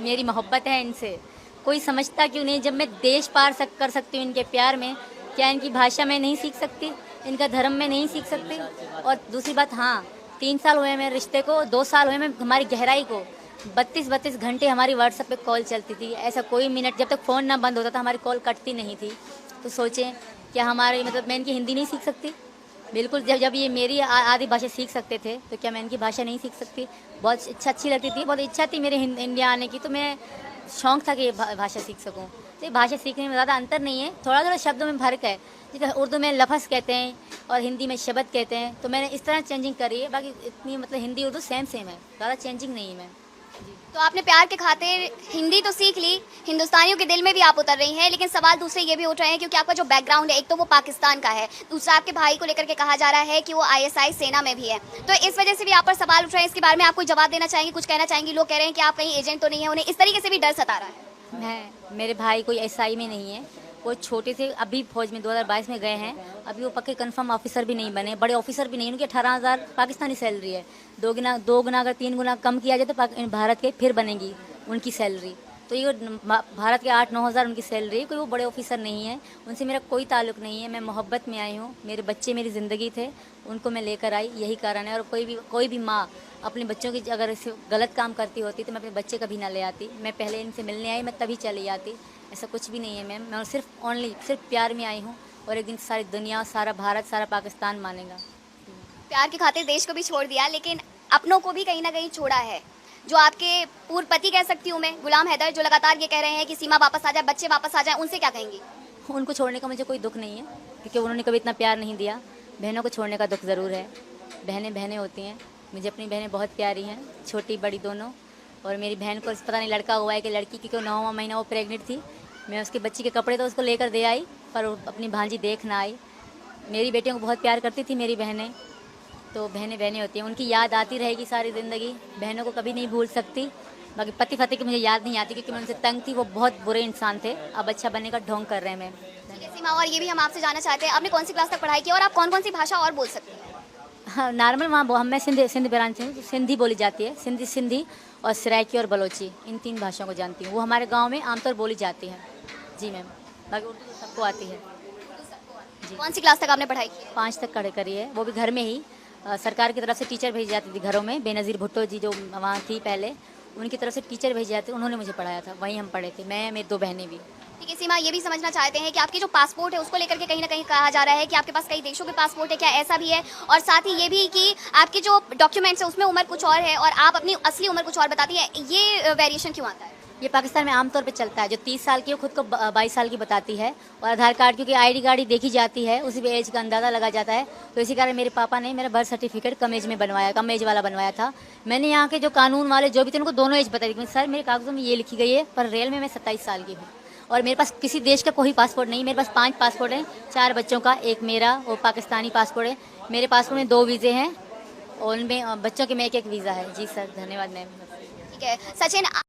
मेरी मोहब्बत है इनसे। कोई समझता क्यों नहीं, जब मैं देश पार कर सकती हूँ इनके प्यार में, क्या इनकी भाषा में नहीं सीख सकती, इनका धर्म में नहीं सीख सकती? और दूसरी बात, हाँ, 3 साल हुए मेरे रिश्ते को, 2 साल हुए मैं हमारी गहराई को। 32-32 घंटे हमारी व्हाट्सएप पे कॉल चलती थी, ऐसा कोई मिनट जब तक फ़ोन ना बंद होता था हमारी कॉल कटती नहीं थी। तो सोचें, क्या हमारे मतलब मैं इनकी हिंदी नहीं सीख सकती? बिल्कुल, जब जब ये मेरी आदि भाषा सीख सकते थे तो क्या मैं इनकी भाषा नहीं सीख सकती? बहुत अच्छी लगती थी, बहुत इच्छा थी मेरे इंडिया आने की, तो मैं शौक़ था कि ये भाषा सीख सकूं। तो ये भाषा सीखने में ज़्यादा अंतर नहीं है, थोड़ा थोड़ा शब्दों में फ़र्क है। जैसे उर्दू में लफ्ज़ कहते हैं और हिंदी में शब्द कहते हैं, तो मैंने इस तरह चेंजिंग करी है। बाकी इतनी मतलब हिंदी उर्दू सेम सेम है, ज़्यादा चेंजिंग नहीं है मैं। तो आपने प्यार के खातिर हिंदी तो सीख ली, हिंदुस्तानियों के दिल में भी आप उतर रही हैं, लेकिन सवाल दूसरे ये भी उठ रहे हैं क्योंकि आपका जो बैकग्राउंड है, एक तो वो पाकिस्तान का है, दूसरा आपके भाई को लेकर के कहा जा रहा है कि वो आईएसआई सेना में भी है। तो इस वजह से भी आप पर सवाल उठ रहे हैं, इसके बारे में आप कोई जवाब देना चाहेंगी, कुछ कहना चाहेंगी? लोग कह रहे हैं कि आप कहीं एजेंट तो नहीं है, उन्हें इस तरीके से भी डर सता रहा है। मेरे भाई कोई एसआई में नहीं है, वो छोटे से अभी फौज में 2022 में गए हैं, अभी वो पक्के कंफर्म ऑफिसर भी नहीं बने, बड़े ऑफिसर भी नहीं। उनकी 18,000 पाकिस्तानी सैलरी है। 2 गुना अगर 3 गुना कम किया जाए तो भारत के फिर बनेगी उनकी सैलरी। तो ये भारत के 8-9 हज़ार उनकी सैलरी, कोई वो बड़े ऑफिसर नहीं है। उनसे मेरा कोई ताल्लुक़ नहीं है। मैं मोहब्बत में आई हूँ, मेरे बच्चे मेरी ज़िंदगी थे, उनको मैं लेकर आई, यही कारण है। और कोई भी माँ अपने बच्चों की अगर गलत काम करती होती तो मैं अपने बच्चे कभी ना ले आती। मैं पहले इनसे मिलने आई, मैं तभी चली आती। ऐसा कुछ भी नहीं है मैम, मैं सिर्फ प्यार में आई हूँ और एक दिन सारी दुनिया, सारा भारत, सारा पाकिस्तान मानेगा। प्यार की खातिर देश को भी छोड़ दिया, लेकिन अपनों को भी कहीं ना कहीं छोड़ा है। जो आपके पूर्व पति कह सकती हूँ मैं, गुलाम हैदर, जो लगातार ये कह रहे हैं कि सीमा वापस आ जाए, बच्चे वापस आ जाए, उनसे क्या कहेंगी? उनको छोड़ने का मुझे कोई दुख नहीं है, क्योंकि उन्होंने कभी इतना प्यार नहीं दिया। बहनों को छोड़ने का दुख ज़रूर है। बहनें बहनें होती हैं। मुझे अपनी बहनें बहुत प्यारी हैं, छोटी बड़ी दोनों। और मेरी बहन को पता नहीं लड़का हुआ है कि लड़की, क्योंकि 9वां महीना वो प्रेग्नेंट थी। मैं उसके बच्ची के कपड़े तो उसको लेकर दे आई, पर वो अपनी भांजी देख ना आई। मेरी बेटियों को बहुत प्यार करती थी मेरी बहनें। तो बहनें बहनें होती हैं, उनकी याद आती रहेगी सारी ज़िंदगी। बहनों को कभी नहीं भूल सकती। बाकी पति फति की मुझे याद नहीं आती, क्योंकि मैं उनसे तंग थी। वो बहुत बुरे इंसान थे, अब अच्छा बनने का ढोंग कर रहे हैं। मैं ठीक है सीमा, और ये भी हम आपसे जानना चाहते हैं, आपने कौन सी क्लास तक पढ़ाई की और आप कौन कौन सी भाषा और बोल सकती हैं? हाँ, नॉर्मल वहाँ मैं सिंध ब्रांच से सिंधी बोली जाती है। सिंधी और सराइकी और बलोची, इन 3 भाषाओं को जानती हूँ। वो हमारे गाँव में आमतौर बोली जाती है। जी मैम, बाकी उर्दू तो सबको आती है। जी, कौन सी क्लास तक आपने पढ़ाई की? 5 तक करी है, वो भी घर में ही। सरकार की तरफ से टीचर भेजी जाती थी घरों में। बेनज़ीर भुट्टो जी जो वहाँ थी पहले, उनकी तरफ से टीचर भेजे जाते, उन्होंने मुझे पढ़ाया था। वहीं हम पढ़े थे, मैं, मेरी 2 बहनें भी। ठीक है सीमा, ये भी समझना चाहते हैं कि आपके जो पासपोर्ट है उसको लेकर के कहीं ना कहीं कहा जा रहा है कि आपके पास कई देशों के पासपोर्ट है, क्या ऐसा भी है? और साथ ही ये भी कि आपके जो डॉक्यूमेंट्स है उसमें उम्र कुछ और है और आप अपनी असली उम्र कुछ और बताती है, ये वेरिएशन क्यों आता है? ये पाकिस्तान में आमतौर पे चलता है। जो 30 साल की है खुद को 22 साल की बताती है। और आधार कार्ड, क्योंकि आईडी कार्ड ही देखी जाती है, उसी पे एज का अंदाज़ा लगा जाता है। तो इसी कारण मेरे पापा ने मेरा बर्थ सर्टिफिकेट कम एज वाला बनवाया था। मैंने यहाँ के जो कानून वाले जो भी थे उनको दोनों एज बताई थी। सर, मेरे कागज़ों में ये लिखी गई है, पर रियल में मैं 27 साल की हूँ। और मेरे पास किसी देश का कोई पासपोर्ट नहीं। मेरे पास 5 पासपोर्ट हैं, 4 बच्चों का, एक मेरा, वो पाकिस्तानी पासपोर्ट है। मेरे पासपोर्ट में 2 वीज़े हैं और उनमें बच्चों के में एक वीज़ा है। जी सर, धन्यवाद मैम। ठीक है सचिन।